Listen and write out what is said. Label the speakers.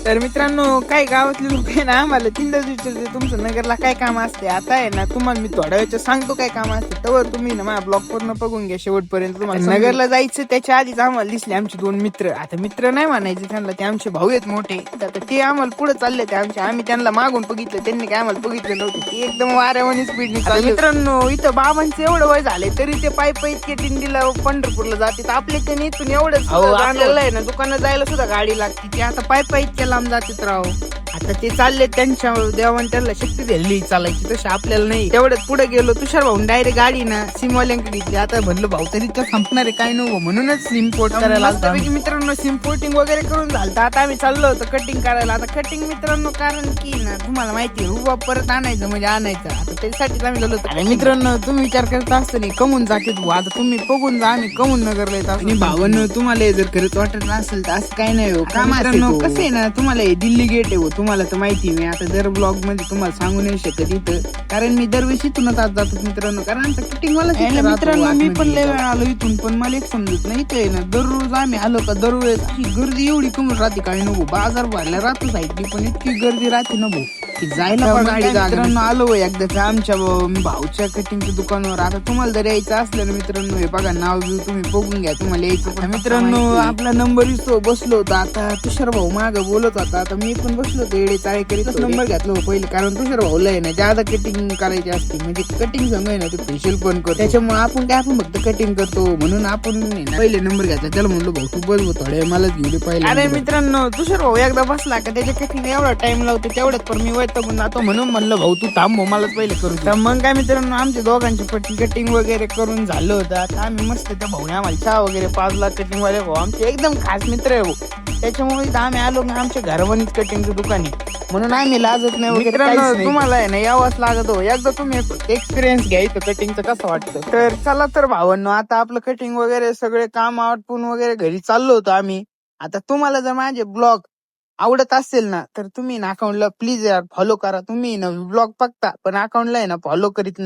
Speaker 1: तर मित्रांनो, काही गावातले लोक आहे ना आम्हाला तीनदाच विचारते तुमचं नगरला काय काम असते. आता आहे ना तुम्हाला मी थोड्या वेळच्या सांगतो काय काम असते, तर तुम्ही ना माझ्या ब्लॉग पूर्ण बघून घ्या शेवटपर्यंत. तुम्हाला नगरला जायचं त्याच्या आधीच आम्हाला दिसले आमचे दोन मित्र. आता मित्र नाही म्हणायचे त्यांना, ते आमचे भाऊ आहेत मोठे. आता ते आम्हाला पुढे चालले ते आमचे, आम्ही त्यांना मागून बघितलं, त्यांनी काय आम्हाला बघितलं नव्हते. ते एकदम वाऱ्यावानी स्पीडने चालले. मित्रांनो, इथं बाबांचं एवढं वय झाले तरी ते पायी इतके दिंडीला पंढरपूरला जाते. आपले ते इथून एवढंच आपल्याला आहे ना दुकानात जायला सुद्धा गाडी लागते. ते आता पायी इतक्या लांब जातात राव. आता ते चालले त्यांच्या देवाने त्यांना शक्ती दिली चालायची, तशी आपल्याला नाही. तेवढ्यात पुढे गेलो, तुषार भाऊ डायरेक्ट गाडी ना सिमवाल्यांकडे घेतली. आता म्हणलं भाऊ तरी तर संपणार आहे काय नव्हतं, म्हणूनच सिम पोर्ट करायला. मित्रांनो सिम पोर्टिंग वगैरे करून झालं. आता आम्ही चाललो होतो कटिंग करायला. आता कटिंग मित्रांनो, कारण की ना तुम्हाला माहिती आहे रुबाब परत आणायचं म्हणजे आणायचं. आता त्यासाठीच आम्ही गेलो. आणि मित्रांनो, तुम्ही विचार करत असताना कमून जाते तू. आता तुम्ही बघून जा आम्ही कमून नगरला येत. आणि भावांनो, तुम्हाला जर खरंच वाटत नसेल तर असं काय नाही हो का मित्रांनो. कसं आहे ना, तुम्हाला दिल्ली गेट आहे हो, तुम्हाला तर माहिती. मी आता दर ब्लॉग मध्ये तुम्हाला सांगू नाही शकत इथं, कारण मी दरवेळी इथूनच आज जातो मित्रांनो. कारण आमचं कटिंग मला मित्रांनो, मी पण लय वेळ आलो इथून, पण मला एक समजत नाही इथे ना दररोज आम्ही आलो का दरवेळेस गर्दी एवढी कमी राहते काय नको. बाजार भरला राहतो साईडनी, पण इतकी गर्दी राहते ना भाऊ की जायला गाडी. मित्रांनो आलो एकदा आमच्या भाऊच्या कटिंगच्या दुकानावर. आता तुम्हाला जर यायचं असलं ना मित्रांनो, हे बघा नाव घेऊ तुम्ही बघून घ्या, तुम्हाला यायचं. मित्रांनो आपला नंबर विसतो बसलो होतो. आता तुषार भाऊ माग बोलत होता, आता मी पण बसलो होतो येडे चाळे करीत नंबर घेतला पहिले. कारण तुषार भाऊला आहे ना ज्यादा कटिंग करायची असते, म्हणजे कटिंग संघ आहे ना ते फेशियल पण करतो. त्याच्यामुळे आपण काय आपण फक्त कटिंग करतो म्हणून आपण पहिले नंबर घ्यायचा. त्याला म्हणलो भाऊ तू बस थोड्या मलाच घेऊ पहिले. अरे मित्रांनो, तुषार भाऊ एकदा बसला का त्याच्या कटिंग एवढा टाइम लावतो तेवढ्यात पण मी वैतागून जातो. म्हणून म्हणलं भाऊ तू थांब भाऊ, मलाच पहिले करू. तर मग काय मित्रांनो, आमच्या दोघांची कटिंग वगैरे करून झालं होतं. आता आम्ही मस्त त्या भाऊने आम्हाला चहा वगैरे पाजला. कटिंग वाले भाऊ आमचे एकदम खास मित्र आहे भाऊ. त्याच्यामुळे आम्ही आलो ना आमच्या घरावणीच कटिंगचं दुकान आहे, म्हणून आम्ही लाजत नाही वगैरे. मित्रांनो तुम्हाला आहे ना यावंच लागत हो, एकदा तुम्ही एक्सपिरियन्स घ्यायचं कटिंगचं कसं वाटतं. तर चला तर भावांनो, आता आपलं कटिंग वगैरे सगळे काम आटपून वगैरे घरी चाललो होतो आम्ही. आता तुम्हाला जर माझे ब्लॉग आवडत असेल ना तर तुम्ही ना अकाउंटला प्लीज यार फॉलो करा. तुम्ही ना ब्लॉग बघता पण अकाउंटला आहे ना फॉलो करीत नाही.